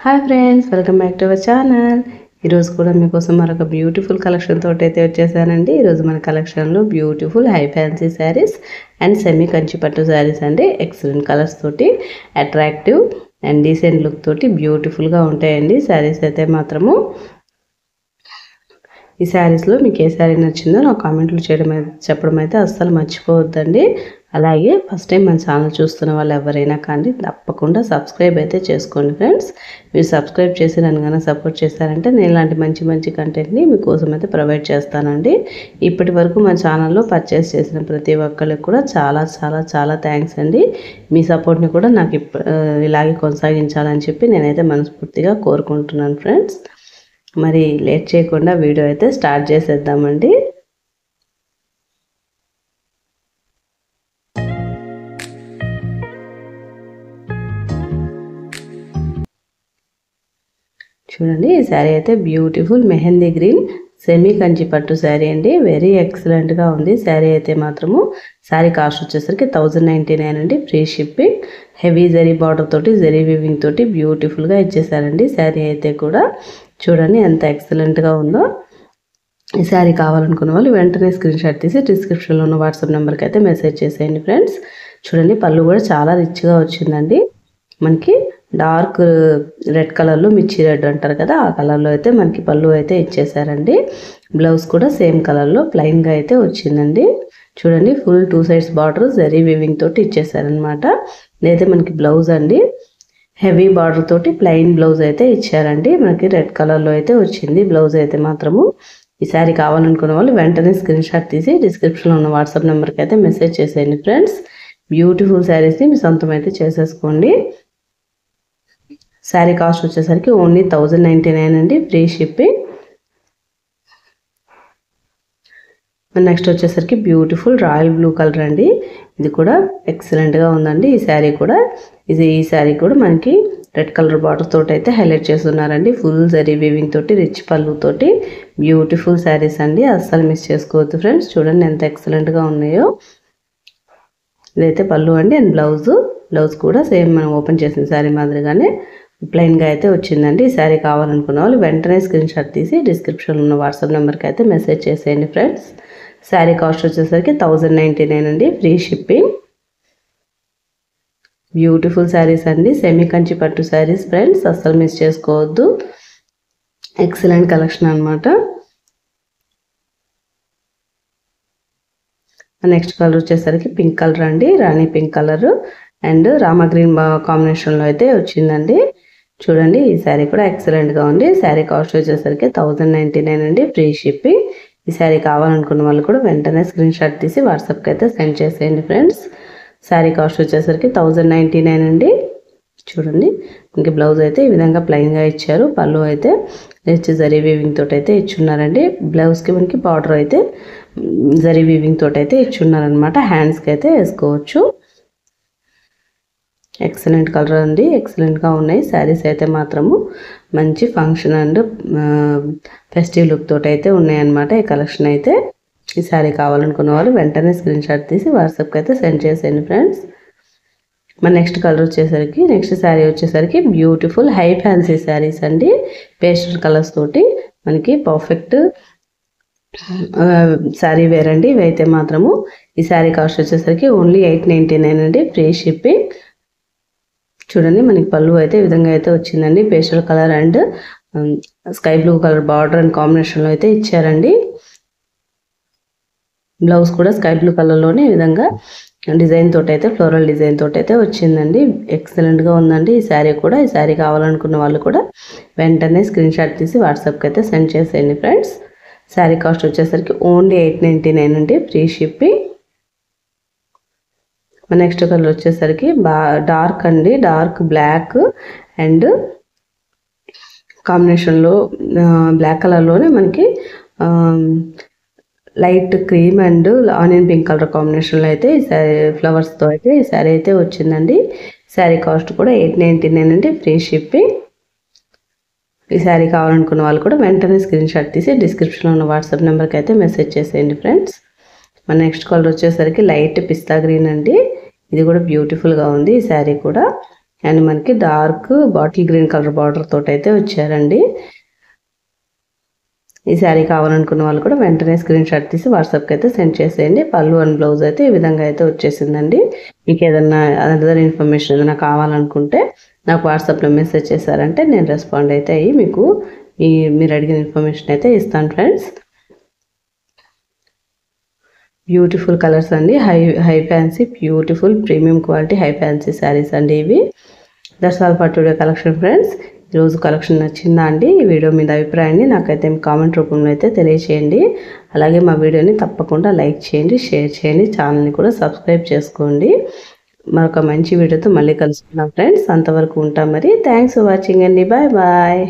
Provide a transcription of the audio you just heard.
Hi friends, welcome back to our channel. ఈరోజు కూడా మీకోసం మరొక బ్యూటిఫుల్ కలెక్షన్ తోటి అయితే వచ్చేసానండి. ఈరోజు మన కలెక్షన్లో beautiful high fancy saris and semi Kanchi పట్టు శారీస్ అండి. ఎక్సలెంట్ కలర్స్ తోటి అట్రాక్టివ్ అండ్ డీసెంట్ లుక్ తోటి బ్యూటిఫుల్గా ఉంటాయండి శారీస్ అయితే మాత్రము. ఈ శారీస్లో మీకు ఏ శారీ నచ్చిందో నాకు కామెంట్లు చెప్పడం అయితే అస్సలు మర్చిపోవద్దండి. అలాగే ఫస్ట్ టైం మన ఛానల్ చూస్తున్న వాళ్ళు ఎవరైనా కానీ తప్పకుండా సబ్స్క్రైబ్ అయితే చేసుకోండి ఫ్రెండ్స్. మీరు సబ్స్క్రైబ్ చేసి నన్ను కనుక సపోర్ట్ చేస్తారంటే నేను ఇలాంటి మంచి మంచి కంటెంట్ని మీకోసం అయితే ప్రొవైడ్ చేస్తానండి. ఇప్పటి వరకు మన ఛానల్లో పర్చేస్ చేసిన ప్రతి ఒక్కరికి కూడా చాలా చాలా చాలా థ్యాంక్స్ అండి. మీ సపోర్ట్ని కూడా నాకు ఇలాగే కొనసాగించాలని చెప్పి నేనైతే మనస్ఫూర్తిగా కోరుకుంటున్నాను ఫ్రెండ్స్. మరి లేట్ చేయకుండా వీడియో అయితే స్టార్ట్ చేసేద్దామండి. చూడండి, ఈ శారీ అయితే beautiful mehndi green semi Kanchi పట్టు శారీ అండి. వెరీ ఎక్సలెంట్గా ఉంది శారీ అయితే మాత్రము. శారీ కాస్ట్ వచ్చేసరికి 1099 అండి. Free shipping. Heavy zari border తోటి జరీ వీవింగ్ తోటి బ్యూటిఫుల్గా ఇచ్చేసారండి శారీ అయితే కూడా. చూడండి ఎంత ఎక్సలెంట్గా ఉందో. ఈ శారీ కావాలనుకున్న వాళ్ళు వెంటనే స్క్రీన్ షాట్ తీసి డిస్క్రిప్షన్లో ఉన్న వాట్సాప్ నెంబర్కి అయితే మెసేజ్ చేసేయండి ఫ్రెండ్స్. చూడండి, పళ్ళు కూడా చాలా రిచ్గా వచ్చిందండి. మనకి డార్క్ రెడ్ కలర్లో మిర్చి రెడ్ అంటారు కదా, ఆ కలర్లో అయితే మనకి పళ్ళు అయితే ఇచ్చేసారండి. బ్లౌజ్ కూడా సేమ్ కలర్లో ప్లెయిన్గా అయితే వచ్చిందండి. చూడండి, full 2 sides border zari weaving తోటి ఇచ్చేసారనమాట. ఇదైతే మనకి బ్లౌజ్ అండి. హెవీ బార్డర్ తోటి ప్లెయిన్ బ్లౌజ్ అయితే ఇచ్చారండి. మనకి రెడ్ కలర్లో అయితే వచ్చింది బ్లౌజ్ అయితే మాత్రము. ఈ శారీ కావాలనుకున్న వాళ్ళు వెంటనే స్క్రీన్ షాట్ తీసి డిస్క్రిప్షన్లో ఉన్న వాట్సాప్ నెంబర్కి అయితే మెసేజ్ చేసేయండి ఫ్రెండ్స్. బ్యూటిఫుల్ శారీస్ని మీ సొంతం అయితే చేసేసుకోండి. శారీ కాస్ట్ వచ్చేసరికి ఓన్లీ 1099 అండి. Free shipping. నెక్స్ట్ వచ్చేసరికి బ్యూటిఫుల్ రాయల్ బ్లూ కలర్ అండి. ఇది కూడా ఎక్సలెంట్గా ఉందండి. ఈ శారీ కూడా మనకి రెడ్ కలర్ బార్డర్ తోటి అయితే హైలైట్ చేస్తున్నారండి. ఫుల్ జరీ వీవింగ్ తోటి రిచ్ పళ్ళు తోటి బ్యూటిఫుల్ శారీస్ అండి. అస్సలు మిస్ చేసుకోవద్దు ఫ్రెండ్స్. చూడండి ఎంత ఎక్సలెంట్గా ఉన్నాయో. ఇదైతే పళ్ళు అండి. అండ్ బ్లౌజ్ కూడా సేమ్ మనం ఓపెన్ చేసిన శారీ మాదిరిగానే ప్లెయిన్గా అయితే వచ్చిందండి. ఈ శారీ కావాలనుకున్న వాళ్ళు వెంటనే స్క్రీన్ షాట్ తీసి డిస్క్రిప్షన్లో ఉన్న వాట్సాప్ నెంబర్కి అయితే మెసేజ్ చేసేయండి ఫ్రెండ్స్. శారీ కాస్ట్ వచ్చేసరికి 1099 అండి. Free shipping. బ్యూటిఫుల్ శారీస్ అండి. సెమీ కంచి పట్టు శారీస్ ఫ్రెండ్స్, అస్సలు మిస్ చేసుకోవద్దు. ఎక్సలెంట్ కలెక్షన్ అనమాట. నెక్స్ట్ కలర్ వచ్చేసరికి పింక్ కలర్ అండి. Rani pink colour and Rama green కాంబినేషన్లో అయితే వచ్చిందండి. చూడండి, ఈ శారీ కూడా ఎక్సలెంట్గా ఉంది. శారీ కాస్ట్ వచ్చేసరికి 1099 అండి. Free shipping. ఈ శారీ కావాలనుకున్న వాళ్ళు కూడా వెంటనే స్క్రీన్ షాట్ తీసి వాట్సాప్కి అయితే సెండ్ చేసేయండి ఫ్రెండ్స్. శారీ కాస్ట్ వచ్చేసరికి 1099 అండి. చూడండి, ఇంక బ్లౌజ్ అయితే ఈ విధంగా ప్లెయిన్గా ఇచ్చారు. పళ్ళు అయితే రిచ్ జరీ వీవింగ్ తోటి అయితే ఇచ్చున్నారండి. బ్లౌజ్కి మనకి బార్డర్ అయితే జరీ వీవింగ్ తోటి అయితే ఇచ్చున్నారనమాట. హ్యాండ్స్కి అయితే వేసుకోవచ్చు. ఎక్సలెంట్ కలర్ అండి. ఎక్సలెంట్గా ఉన్నాయి శారీస్ అయితే మాత్రము. మంచి ఫంక్షన్ అండ్ ఫెస్టివ్ లుక్ తోటి అయితే ఉన్నాయన్నమాట ఈ కలెక్షన్ అయితే. ఈ శారీ కావాలనుకున్న వాళ్ళు వెంటనే స్క్రీన్ షాట్ తీసి వాట్సాప్కి అయితే సెండ్ చేసేయండి ఫ్రెండ్స్. మన నెక్స్ట్ శారీ వచ్చేసరికి బ్యూటిఫుల్ హై ఫ్యాన్సీ శారీస్ అండి. పేస్టల్ కలర్స్ తోటి మనకి పర్ఫెక్ట్ శారీ వేర్ అండి. ఇవైతే మాత్రము. ఈ శారీ కాస్ట్ వచ్చేసరికి ఓన్లీ 899 అండి. Free shipping. చూడండి, మనకి పళ్ళు అయితే ఈ విధంగా అయితే వచ్చిందండి. Pastel colour and sky blue colour border and కాంబినేషన్లో అయితే ఇచ్చారండి. బ్లౌజ్ కూడా స్కై బ్లూ కలర్లోనే ఈ విధంగా డిజైన్ తోటి అయితే ఫ్లోరల్ డిజైన్ తోటి అయితే వచ్చిందండి. ఎక్సలెంట్గా ఉందండి ఈ శారీ కూడా. ఈ శారీ కావాలనుకున్న వాళ్ళు కూడా వెంటనే స్క్రీన్ షాట్ తీసి వాట్సాప్కి అయితే సెండ్ చేసేయండి ఫ్రెండ్స్. శారీ కాస్ట్ వచ్చేసరికి ఓన్లీ 899 అండి. Free shipping. నెక్స్ట్ కలర్ వచ్చేసరికి డార్క్ అండి. డార్క్ బ్లాక్ అండ్ కాంబినేషన్లో బ్లాక్ కలర్లోనే మనకి light cream and onion pink colour కాంబినేషన్లో అయితే ఈ శారీ ఫ్లవర్స్తో అయితే ఈ శారీ అయితే వచ్చిందండి. శారీ కాస్ట్ కూడా 899 అండి. Free shipping. ఈ శారీ కావాలనుకున్న వాళ్ళు కూడా వెంటనే స్క్రీన్ షాట్ తీసి డిస్క్రిప్షన్లో ఉన్న వాట్సాప్ నెంబర్కి అయితే మెసేజ్ చేసేయండి ఫ్రెండ్స్. మన నెక్స్ట్ కలర్ వచ్చేసరికి లైట్ పిస్తా గ్రీన్ అండి. ఇది కూడా బ్యూటిఫుల్గా ఉంది ఈ శారీ కూడా. అండ్ మనకి dark bottle green colour border తోటి అయితే వచ్చారండి. ఈ శారీ కావాలనుకున్న వాళ్ళు కూడా వెంటనే స్క్రీన్ షాట్ తీసి వాట్సాప్కి అయితే సెండ్ చేసేయండి. పళ్ళు అండ్ బ్లౌజ్ అయితే ఈ విధంగా అయితే వచ్చేసిందండి. మీకు ఏదన్నా అదర్ ఇన్ఫర్మేషన్ ఏదైనా కావాలనుకుంటే నాకు వాట్సాప్లో మెసేజ్ చేశారంటే నేను రెస్పాండ్ అయితే అయ్యి మీకు మీరు అడిగిన ఇన్ఫర్మేషన్ అయితే ఇస్తాను ఫ్రెండ్స్. బ్యూటిఫుల్ కలర్స్ అండి. High fancy beautiful premium quality high fancy saris అండి ఇవి. That's all for today collection friends. ఈరోజు కలెక్షన్ నచ్చిందా అండి? ఈ వీడియో మీద అభిప్రాయాన్ని నాకైతే కామెంట్ రూపంలో అయితే తెలియచేయండి. అలాగే మా వీడియోని తప్పకుండా లైక్ చేయండి, షేర్ చేయండి, ఛానల్ని కూడా సబ్స్క్రైబ్ చేసుకోండి. మరొక మంచి వీడియోతో మళ్ళీ కలుసుకుందాం ఫ్రెండ్స్. అంతవరకు ఉంటాం మరి. థ్యాంక్స్ ఫర్ వాచింగ్ అండి. Bye bye.